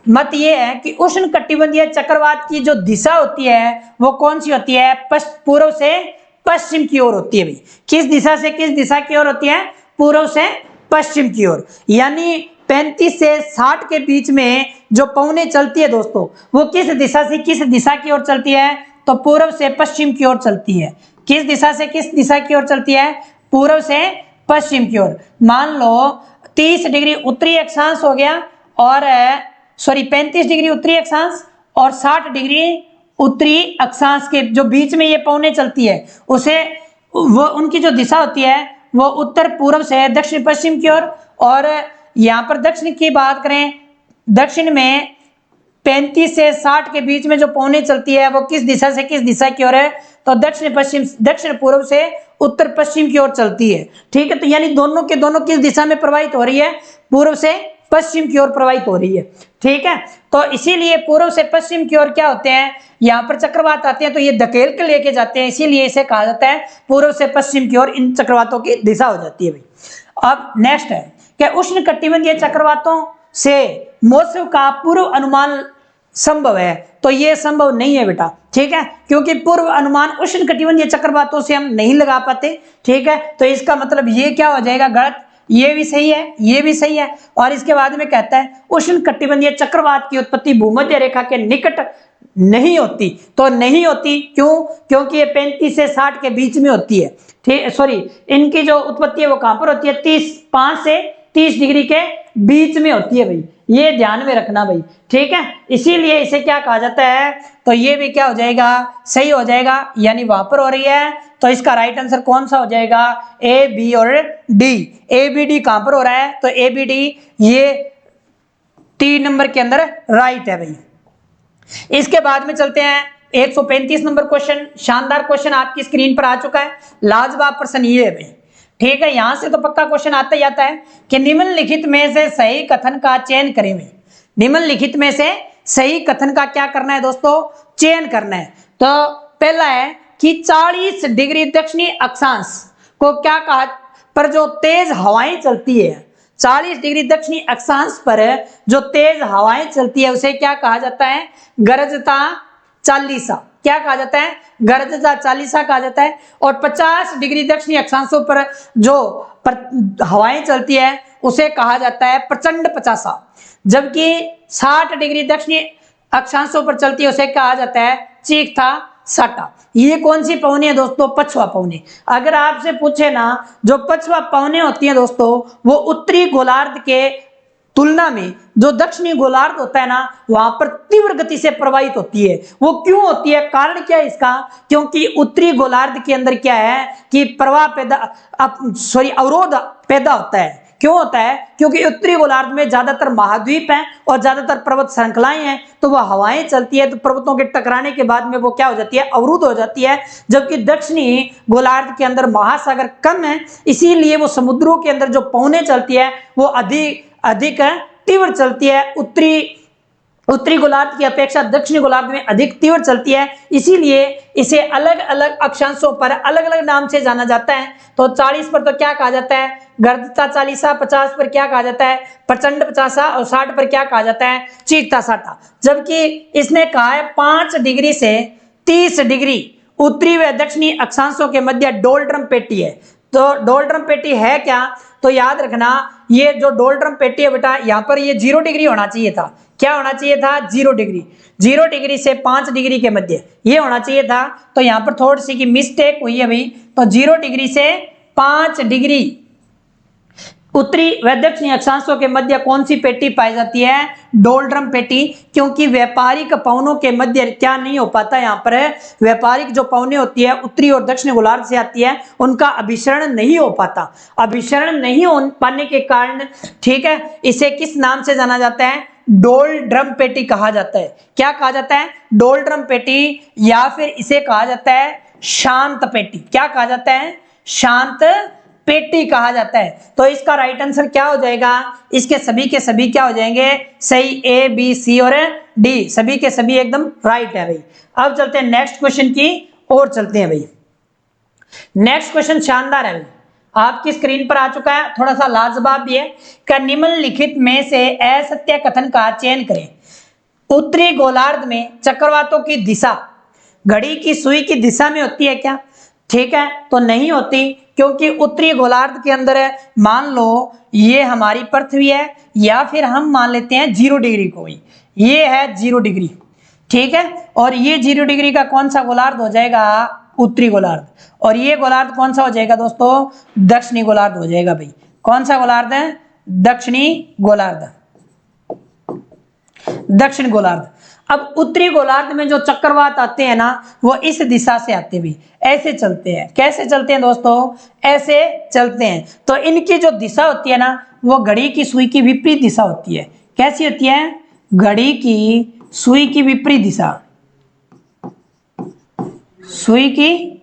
Speaker 2: मत ये है कि उष्ण कटिबंधीय चक्रवात की जो दिशा होती है वो कौन सी होती है, पूर्व से पश्चिम की ओर होती है भाई। किस दिशा से किस दिशा की ओर होती है, पूर्व से पश्चिम की ओर। यानी 35 से 60 के बीच में जो पवनें चलती है दोस्तों, वो किस दिशा से किस दिशा की ओर चलती है, तो पूर्व से पश्चिम की ओर चलती है। किस दिशा से किस दिशा की ओर चलती है, पूर्व से पश्चिम की ओर। मान लो 30 डिग्री उत्तरी अक्षांश हो गया और 35 डिग्री उत्तरी अक्षांश और 60 डिग्री उत्तरी अक्षांश के जो बीच में ये पवनें चलती है, उसे वो उनकी जो दिशा होती है वो उत्तर पूर्व से दक्षिण पश्चिम की ओर। और यहाँ पर दक्षिण की बात करें, दक्षिण में 35 से 60 के बीच में जो पवनें चलती है वो किस दिशा से किस दिशा की ओर है, तो दक्षिण पश्चिम, दक्षिण पूर्व से उत्तर पश्चिम की ओर चलती है, ठीक है। तो यानी दोनों के दोनों किस दिशा में प्रवाहित हो रही है, पूर्व से पश्चिम की ओर प्रवाहित हो रही है, ठीक है। तो इसीलिए पूर्व से पश्चिम की ओर क्या होते हैं, यहाँ पर चक्रवात आते हैं तो ये धकेल के लेके जाते हैं, इसीलिए इसे कहा जाता है पूर्व से पश्चिम की ओर इन चक्रवातों की दिशा हो जाती है भाई। अब नेक्स्ट है कि उष्ण कटिबंधीय चक्रवातों से मौसम का पूर्व अनुमान संभव है, तो ये संभव नहीं है बेटा, ठीक है। क्योंकि पूर्व अनुमान उष्ण कटिबंधीय चक्रवातों से हम नहीं लगा पाते, ठीक है। तो इसका मतलब ये क्या हो जाएगा, गलत। ये भी सही है, ये भी सही है। और इसके बाद में कहता है उष्ण कटिबंधीय चक्रवात की उत्पत्ति भूमध्य रेखा के निकट नहीं होती। तो नहीं होती क्यों? क्योंकि ये 35 से 60 के बीच में होती है। ठीक, सॉरी, इनकी जो उत्पत्ति है वो कहां पर होती है? 5 से 30 डिग्री के बीच में होती है भाई, ये ध्यान में रखना भाई। ठीक है, इसीलिए इसे क्या कहा जाता है? तो ये भी क्या हो जाएगा? सही हो जाएगा, यानी वहां पर हो रही है। तो इसका राइट आंसर कौन सा हो जाएगा? ए, बी और डी। ए बी डी कहां पर हो रहा है? तो ए बी डी ये 3 नंबर के अंदर राइट है भाई। इसके बाद में चलते हैं 135 नंबर क्वेश्चन। शानदार क्वेश्चन आपकी स्क्रीन पर आ चुका है, लाजवाब प्रश्न ये है भाई। ठीक है, यहां से तो पक्का क्वेश्चन आता ही आता है कि निम्नलिखित में से सही कथन का चयन करें भाई। निम्नलिखित में से सही कथन का क्या करना है दोस्तों? चयन करना है। तो पहला है कि 40 डिग्री दक्षिणी अक्षांश को क्या कहा, पर जो तेज हवाएं चलती है, 40 डिग्री दक्षिणी अक्षांश पर जो तेज हवाएं चलती है उसे क्या कहा जाता है? गरजता चालीसा। क्या कहा जाता है? गरजता चालीसा कहा जाता है। और 50 डिग्री दक्षिणी अक्षांशों पर जो हवाएं चलती है उसे कहा जाता है प्रचंड पचासा। जबकि 60 डिग्री दक्षिणी अक्षांशों पर चलती है उसे कहा जाता है चीखता साटा। ये कौन सी पवनी है दोस्तों? पछवा पवनी। अगर आपसे पूछे ना, जो पछवा पवने होती है दोस्तों, वो उत्तरी गोलार्ध के तुलना में जो दक्षिणी गोलार्ध होता है ना, वहां पर तीव्र गति से प्रवाहित होती है। वो क्यों होती है? कारण क्या है इसका? क्योंकि उत्तरी गोलार्ध के अंदर क्या है कि प्रवाह अवरोध पैदा होता है। क्यों होता है? क्योंकि उत्तरी गोलार्ध में ज्यादातर महाद्वीप हैं और ज्यादातर पर्वत श्रृंखलाएं हैं, तो वह हवाएं चलती है, तो पर्वतों के टकराने के बाद में वो क्या हो जाती है? अवरुद्ध हो जाती है। जबकि दक्षिणी गोलार्ध के अंदर महासागर कम है, इसीलिए वो समुद्रों के अंदर जो पवनें चलती है वो अधिक तीव्र चलती है। उत्तरी गोलार्ध की अपेक्षा दक्षिणी गोलार्ध में अधिक तीव्र चलती है, इसीलिए इसे अलग अलग अक्षांशों पर अलग अलग नाम से जाना जाता है। तो 40 पर तो क्या कहा जाता है? गर्जता चालीसा। 50 पर क्या कहा जाता है? प्रचंड पचासा। और 60 पर क्या कहा जाता है? चीखता साटा। जबकि इसने कहा है 5 डिग्री से 30 डिग्री उत्तरी व दक्षिणी अक्षांशों के मध्य डोलड्रम पेटी है। तो डोलड्रम पेटी है क्या? तो याद रखना, ये जो डोलड्रम पेटी है बेटा, यहाँ पर ये 0 डिग्री होना चाहिए था। क्या होना चाहिए था? 0 डिग्री। 0 डिग्री से 5 डिग्री के मध्य ये होना चाहिए था। तो यहाँ पर थोड़ी सी की मिस्टेक हुई है भाई। तो 0 डिग्री से 5 डिग्री उत्तरी व दक्षिणी अक्षांशों के मध्य कौन सी पेटी पाई जाती है? डोलड्रम पेटी। क्योंकि व्यापारिक पवनों के मध्य क्या नहीं हो पाता? यहाँ पर व्यापारिक जो पवनें होती है उत्तरी और दक्षिणी गोलार्ध से आती है, उनका अभिसरण नहीं हो पाता। अभिसरण नहीं हो पाने के कारण, ठीक है, इसे किस नाम से जाना जाता है? डोलड्रम पेटी कहा जाता है। क्या कहा जाता है? डोलड्रम पेटी, या फिर इसे कहा जाता है शांत पेटी। क्या कहा जाता है? शांत पेटी कहा जाता है। तो इसका राइट आंसर क्या हो जाएगा? इसके सभी के सभी क्या हो जाएंगे? सही। ए, बी, सी और डी सभी के सभी एकदम राइट है भाई। अब चलते हैं नेक्स्ट क्वेश्चन की ओर चलते हैं भाई। नेक्स्ट क्वेश्चन शानदार है भाई, आपकी स्क्रीन पर आ चुका है, थोड़ा सा लाजवाब भी है। क्या निम्नलिखित में से असत्य कथन का चयन करें? उत्तरी गोलार्ध में चक्रवातों की दिशा घड़ी की सुई की दिशा में होती है क्या? ठीक है, तो नहीं होती, क्योंकि उत्तरी गोलार्ध के अंदर मान लो ये हमारी पृथ्वी है, या फिर हम मान लेते हैं 0 डिग्री को ही, ये है 0 डिग्री। ठीक है, और ये 0 डिग्री का कौन सा गोलार्ध हो जाएगा? उत्तरी गोलार्ध। और ये गोलार्ध कौन सा हो जाएगा दोस्तों? दक्षिणी गोलार्ध हो जाएगा भाई। कौन सा गोलार्ध है? दक्षिणी गोलार्ध। दक्षिण गोलार्ध। अब उत्तरी गोलार्ध में जो चक्रवात आते हैं ना, वो इस दिशा से आते हैं, ऐसे चलते हैं। कैसे चलते हैं दोस्तों? ऐसे चलते हैं। तो इनकी जो दिशा होती है ना, वो घड़ी की सुई की विपरीत दिशा होती है। कैसी होती है? घड़ी की सुई की विपरीत दिशा। सुई की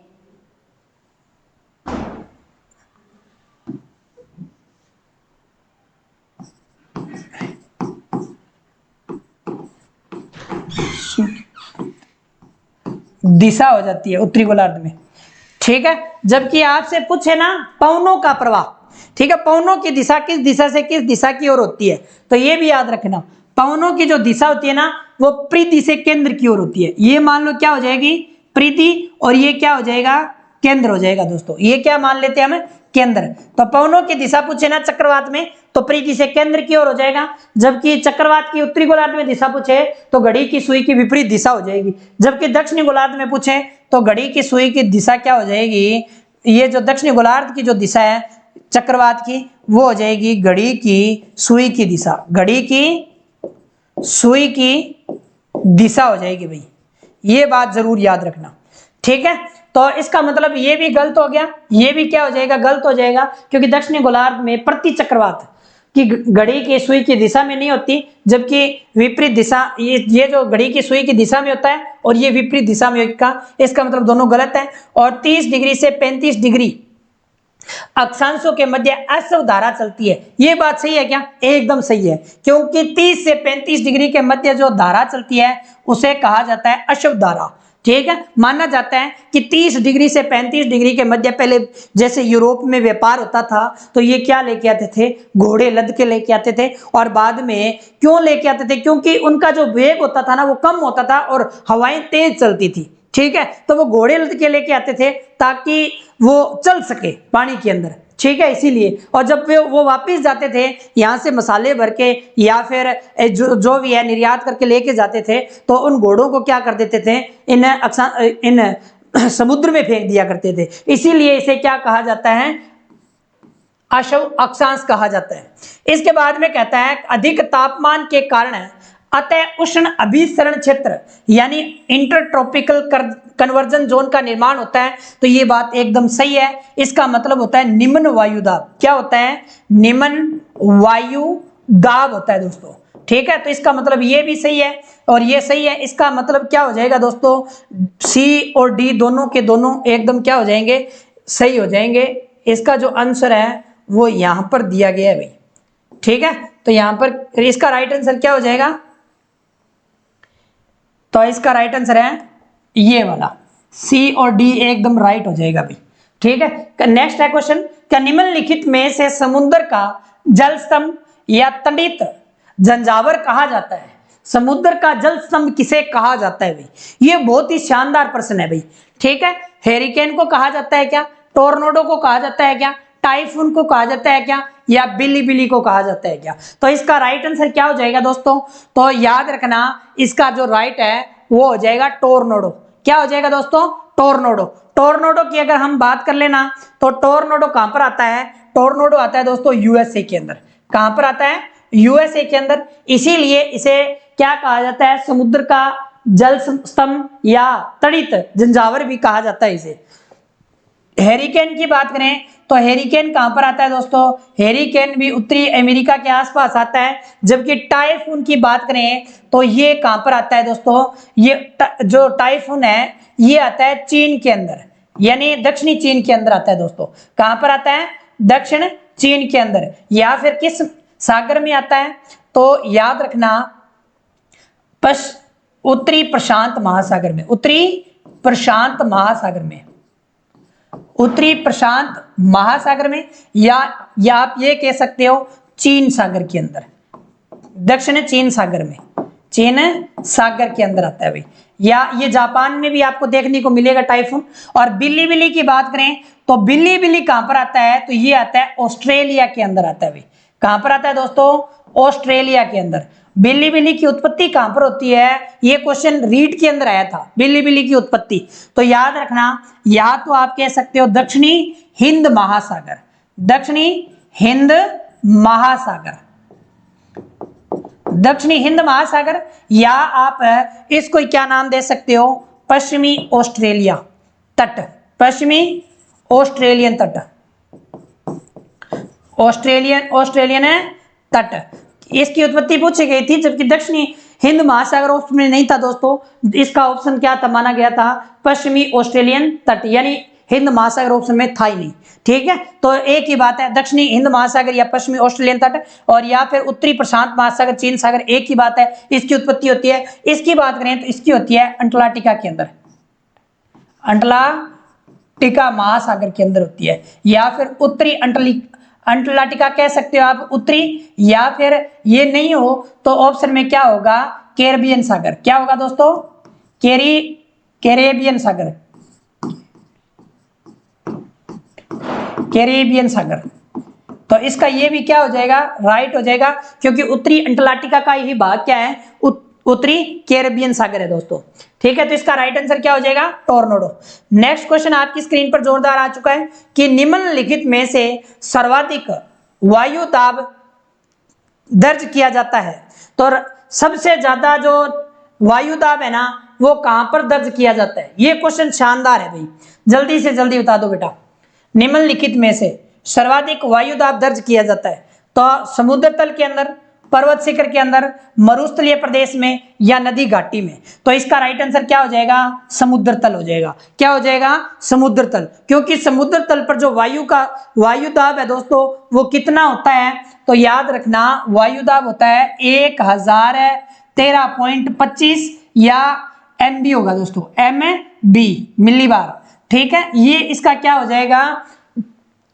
Speaker 2: दिशा हो जाती है उत्तरी गोलार्ध में। ठीक है, जबकि आपसे पूछे ना पवनों का प्रवाह, ठीक है, पवनों की दिशा किस दिशा से किस दिशा की ओर होती है, तो ये भी याद रखना। पवनों की जो दिशा होती है ना, वो परिधि से केंद्र की ओर होती है। ये मान लो क्या हो जाएगी? परिधि, और ये क्या हो जाएगा? केंद्र हो जाएगा दोस्तों। ये क्या मान लेते हैं हम, केंद्र। तो पवनों की दिशा पूछे ना चक्रवात में, तो परिधि से केंद्र की ओर हो जाएगा। जबकि चक्रवात की उत्तरी गोलार्ध में दिशा पूछे तो घड़ी की सुई की विपरीत दिशा हो जाएगी। जबकि दक्षिणी गोलार्ध में पूछे तो घड़ी की सुई की दिशा क्या हो जाएगी, ये जो दक्षिणी गोलार्ध की जो दिशा है चक्रवात की, वो हो जाएगी घड़ी की सुई की दिशा, घड़ी की सुई की दिशा हो जाएगी भाई। ये बात जरूर याद रखना, ठीक है। तो इसका मतलब ये भी गलत हो गया, ये भी क्या हो जाएगा, गलत हो जाएगा, क्योंकि दक्षिणी गोलार्ध में प्रति चक्रवात की घड़ी की सुई की दिशा में नहीं होती, जबकि विपरीत दिशा, ये जो घड़ी की सुई की दिशा में होता है और ये विपरीत दिशा में होगा। इसका मतलब दोनों गलत है। और 30 डिग्री से 35 डिग्री अक्षांशों के मध्य अशुभ धारा चलती है, ये बात सही है क्या, एकदम सही है, क्योंकि 30 से 35 डिग्री के मध्य जो धारा चलती है उसे कहा जाता है अशुभ धारा, ठीक है। माना जाता है कि 30 डिग्री से 35 डिग्री के मध्य, पहले जैसे यूरोप में व्यापार होता था तो ये क्या लेके आते थे, घोड़े लद के लेके आते थे। और बाद में क्यों लेके आते थे, क्योंकि उनका जो वेग होता था ना वो कम होता था और हवाएं तेज चलती थी, ठीक है। तो वो घोड़े लद के लेके आते थे ताकि वो चल सके पानी के अंदर, ठीक है, इसीलिए। और जब वो वापस जाते थे यहाँ से मसाले भर के या फिर जो भी है निर्यात करके लेके जाते थे, तो उन घोड़ों को क्या कर देते थे, इन समुद्र में फेंक दिया करते थे। इसीलिए इसे क्या कहा जाता है, अशुभ अक्षांश कहा जाता है। इसके बाद में कहता है अधिक तापमान के कारण अतः उष्ण अभिसरण क्षेत्र यानी इंटरट्रॉपिकल कन्वर्जन जोन का निर्माण होता है। तो ये बात एकदम सही है। इसका मतलब होता है निम्न वायु दाब। क्या होता है, निम्न वायु दाब होता है दोस्तों, ठीक है। तो इसका मतलब ये भी सही है और ये सही है। इसका मतलब क्या हो जाएगा दोस्तों, सी और डी दोनों के दोनों एकदम क्या हो जाएंगे, सही हो जाएंगे। इसका जो आंसर है वो यहां पर दिया गया है भाई, ठीक है। तो यहां पर इसका राइट आंसर क्या हो जाएगा, तो इसका राइट आंसर है ये वाला, सी और डी एकदम राइट हो जाएगा भाई, ठीक है। नेक्स्ट है क्वेश्चन, क्या निम्नलिखित में से समुद्र का जल स्तंभ या तड़ित झंझावर कहा जाता है। समुद्र का जल स्तंभ किसे कहा जाता है भाई, ये बहुत ही शानदार प्रश्न है भाई, ठीक है। हेरिकेन को कहा जाता है क्या, टोर्नेडो को कहा जाता है क्या, टाइफून को कहा जाता है क्या, या बिल्ली बिल्ली को कहा जाता है क्या। तो इसका राइट आंसर क्या हो जाएगा दोस्तों, तो याद रखना इसका जो राइट है वो हो जाएगा टोर्नेडो। क्या हो जाएगा दोस्तों, टोर्नेडो। टोर्नेडो की अगर हम बात कर लेना तो टोर्नेडो कहां पर आता है, टोर्नेडो आता है दोस्तों यूएसए के अंदर। कहां पर आता है, यूएसए के अंदर। इसीलिए इसे क्या कहा जाता है, समुद्र का जल स्तंभ या तड़ित झंझावर भी कहा जाता है इसे। हेरिकेन की बात करें तो हेरिकेन कहां पर आता है दोस्तों, हेरिकेन भी उत्तरी अमेरिका के आसपास आता है। जबकि टाइफून की बात करें तो ये कहां पर आता है दोस्तों, ये जो टाइफून है ये आता है चीन के अंदर, यानी दक्षिणी चीन के अंदर आता है दोस्तों। कहां पर आता है, दक्षिण चीन के अंदर। या फिर किस सागर में आता है, तो याद रखना उत्तरी प्रशांत महासागर में, उत्तरी प्रशांत महासागर में, उत्तरी प्रशांत महासागर में, या आप ये कह सकते हो चीन सागर के अंदर, दक्षिण चीन सागर में, चीन सागर के अंदर आता है भाई। या ये जापान में भी आपको देखने को मिलेगा टाइफून। और बिल्ली बिल्ली की बात करें तो बिल्ली बिल्ली कहां पर आता है, तो ये आता है ऑस्ट्रेलिया के अंदर आता है भाई। कहां पर आता है दोस्तों, ऑस्ट्रेलिया के अंदर। बिल्ली बिल्ली की उत्पत्ति कहां पर होती है, ये क्वेश्चन रीड के अंदर आया था, बिल्ली बिल्ली की उत्पत्ति। तो याद रखना, या तो आप कह सकते हो दक्षिणी हिंद महासागर, दक्षिणी हिंद महासागर, दक्षिणी हिंद महासागर, या आप इसको क्या नाम दे सकते हो, पश्चिमी ऑस्ट्रेलिया तट, पश्चिमी ऑस्ट्रेलियन तट, ऑस्ट्रेलियन तट। इसकी उत्पत्ति पूछी गई थी, जबकि दक्षिणी हिंद महासागर ऑप्शन में नहीं था दोस्तों। इसका ऑप्शन क्या था, माना गया था पश्चिमी ऑस्ट्रेलियन तट, यानी हिंद महासागर ऑप्शन में था ही नहीं, ठीक है। तो एक ही बात है, दक्षिणी हिंद महासागर या पश्चिमी ऑस्ट्रेलियन तट, और या फिर उत्तरी प्रशांत महासागर चीन सागर, एक ही बात है। इसकी उत्पत्ति होती है, इसकी बात करें तो इसकी होती है अंटार्कटिका के अंदर, अंटार्कटिका महासागर के अंदर होती है। या फिर उत्तरी अंटार्कटिका कह सकते हो आप, उत्तरी। या फिर ये नहीं हो तो ऑप्शन में क्या होगा, कैरेबियन सागर। क्या होगा दोस्तों, कैरेबियन सागर, कैरेबियन सागर। तो इसका ये भी क्या हो जाएगा, राइट हो जाएगा, क्योंकि उत्तरी अंटार्कटिका का यही भाग क्या है, उत्तरी कैरेबियन सागर है दोस्तों। ठीक है, तो इसका राइट आंसर क्या हो जाएगा, टोर्नेडो। नेक्स्ट क्वेश्चन आपकी स्क्रीन पर जोरदार आ चुका है कि निम्नलिखित में से सर्वाधिक वायु दाब दर्ज किया जाता है। तो सबसे ज्यादा जो वायु दाब है ना वो कहां पर दर्ज किया जाता है, ये क्वेश्चन शानदार है भाई, जल्दी से जल्दी बता दो बेटा। निम्नलिखित में से सर्वाधिक वायु दाब दर्ज किया जाता है, तो समुद्र तल के अंदर, पर्वत शिखर के अंदर, मरुस्थलीय प्रदेश में या नदी घाटी में। तो इसका राइट आंसर क्या हो जाएगा, समुद्र तल हो जाएगा। क्या हो जाएगा, समुद्र तल, क्योंकि समुद्र तल पर जो वायु दाब है दोस्तों वो कितना होता है, तो याद रखना वायु दाब होता है 1013.25 या MB होगा दोस्तों, MB मिलीबार। ठीक है, ये इसका क्या हो जाएगा,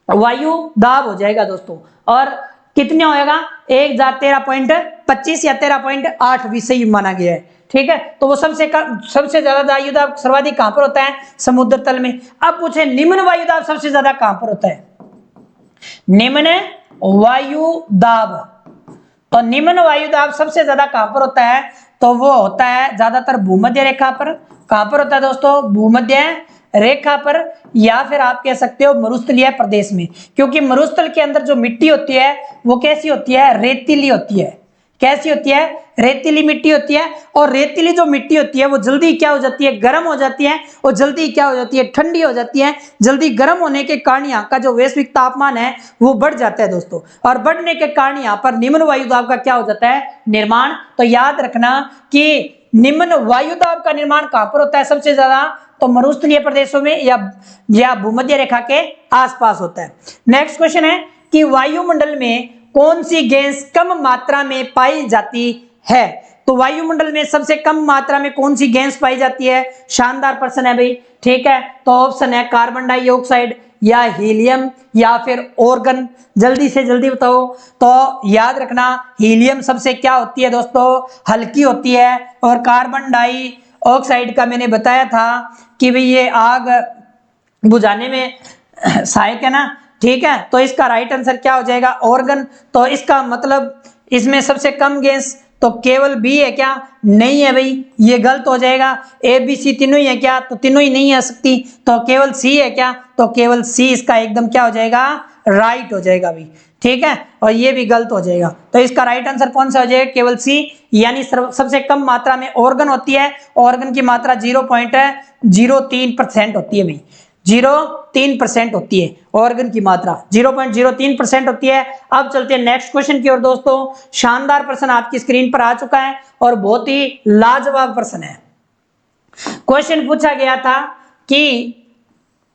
Speaker 2: वायु दाब हो जाएगा दोस्तों। और कितने होएगा, 1013.25 या 13.8 भी सही माना गया है। ठीक है, तो वो सबसे ज्यादा वायु दाब सर्वाधिक कहां पर होता है, समुद्र तल में। अब पूछे निम्न वायु दाब सबसे ज्यादा कहां पर होता है, निम्न वायु दाब। तो निम्न वायु दाब सबसे ज्यादा कहां पर होता है, तो वो होता है ज्यादातर भूमध्य रेखा पर। कहां पर होता है दोस्तों, भूमध्य रेखा पर, या फिर आप कह सकते हो मरुस्थलीय प्रदेश में, क्योंकि मरुस्थल के अंदर जो मिट्टी होती है वो कैसी होती है, रेतीली होती है। कैसी होती है, रेतीली मिट्टी होती है। और रेतीली जो मिट्टी होती है वो जल्दी क्या हो जाती है, गर्म हो जाती है, और जल्दी क्या हो जाती है, ठंडी हो जाती है। जल्दी गर्म होने के कारण यहाँ का जो वैश्विक तापमान है वो बढ़ जाता है दोस्तों, और बढ़ने के कारण यहाँ पर निम्न वायु दाब का क्या हो जाता है, निर्माण। तो याद रखना कि निम्न वायु दाब का निर्माण कहां पर होता है सबसे ज्यादा, तो मरुस्थलीय प्रदेशों में या भूमध्य रेखा के आसपास होता है। नेक्स्ट क्वेश्चन है कि वायुमंडल में कौन सी गैस कम मात्रा में पाई जाती है। तो वायुमंडल में सबसे कम मात्रा में कौन सी गैस पाई जाती है, शानदार प्रश्न है भाई। ठीक है, तो ऑप्शन है कार्बन डाइऑक्साइड या हीलियम या फिर ऑर्गन। जल्दी से जल्दी बताओ। तो याद रखना हीलियम सबसे क्या होती है दोस्तों, हल्की होती है, और कार्बन डाइऑक्साइड का मैंने बताया था कि भाई ये आग बुझाने में सहायक है ना। ठीक है, तो इसका राइट आंसर क्या हो जाएगा, ऑर्गन। तो इसका मतलब इसमें सबसे कम गैस तो केवल बी है क्या, नहीं है भाई, ये गलत हो जाएगा। ए बी सी तीनों ही है क्या, तो तीनों ही नहीं आ सकती। तो केवल सी है क्या, तो केवल सी इसका एकदम क्या हो जाएगा, राइट हो जाएगा भाई। ठीक है, और ये भी गलत हो जाएगा। तो इसका राइट आंसर कौन सा हो जाएगा, केवल सी, यानी सबसे कम मात्रा में ऑर्गन होती है। ऑर्गन की मात्रा 0.03% होती है भाई, 0.03% होती है ऑर्गन की मात्रा, 0.03% होती है। अब चलते हैं नेक्स्ट क्वेश्चन की ओर दोस्तों। शानदार प्रश्न आपकी स्क्रीन पर आ चुका है और बहुत ही लाजवाब प्रश्न है। क्वेश्चन पूछा गया था कि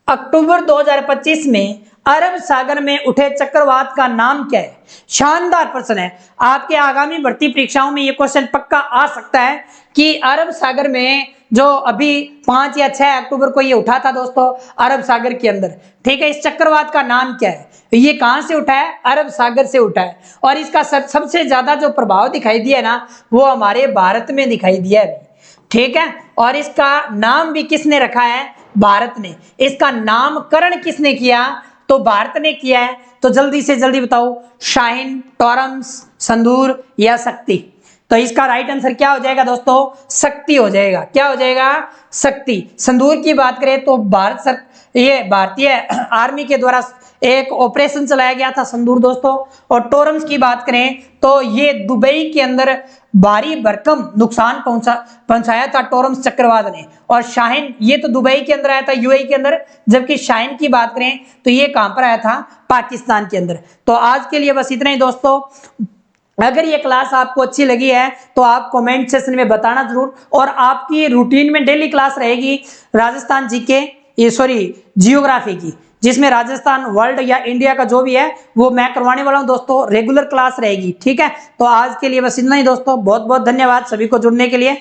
Speaker 2: अक्टूबर 2025 में अरब सागर में उठे चक्रवात का नाम क्या है। शानदार प्रश्न है, आपके आगामी भर्ती परीक्षाओं में यह क्वेश्चन पक्का आ सकता है कि अरब सागर में जो अभी 5 या 6 अक्टूबर को ये उठा था दोस्तों अरब सागर के अंदर। ठीक है, इस चक्रवात का नाम क्या है, ये कहां से उठा है, अरब सागर से उठा है। और इसका सबसे ज्यादा जो प्रभाव दिखाई दिया ना वो हमारे भारत में दिखाई दिया है। ठीक है, और इसका नाम भी किसने रखा है, भारत ने। इसका नामकरण किसने किया, तो भारत ने किया है। तो जल्दी से जल्दी बताओ, शाहीन, टॉरम्स, संदूर या शक्ति। तो इसका राइट आंसर क्या हो जाएगा दोस्तों, शक्ति हो जाएगा। क्या हो जाएगा, शक्ति। संदूर की बात करें तो ये भारतीय आर्मी के द्वारा एक ऑपरेशन चलाया गया था संदूर दोस्तों। और टॉरम्स की बात करें तो ये दुबई के अंदर भारी भरकम नुकसान पहुंचाया था टॉरम्स चक्रवात ने। और शाहीन ये तो दुबई के अंदर आया था, यूएई के अंदर, जबकि शाहीन की बात करें तो ये कहां पर आया था, पाकिस्तान के अंदर। तो आज के लिए बस इतना ही दोस्तों। अगर ये क्लास आपको अच्छी लगी है तो आप कमेंट सेक्शन में बताना जरूर। और आपकी रूटीन में डेली क्लास रहेगी राजस्थान जीके, जियोग्राफी की, जिसमें राजस्थान, वर्ल्ड या इंडिया का जो भी है वो मैं करवाने वाला हूं दोस्तों। रेगुलर क्लास रहेगी। ठीक है, तो आज के लिए बस इतना ही दोस्तों। बहुत बहुत धन्यवाद सभी को जुड़ने के लिए।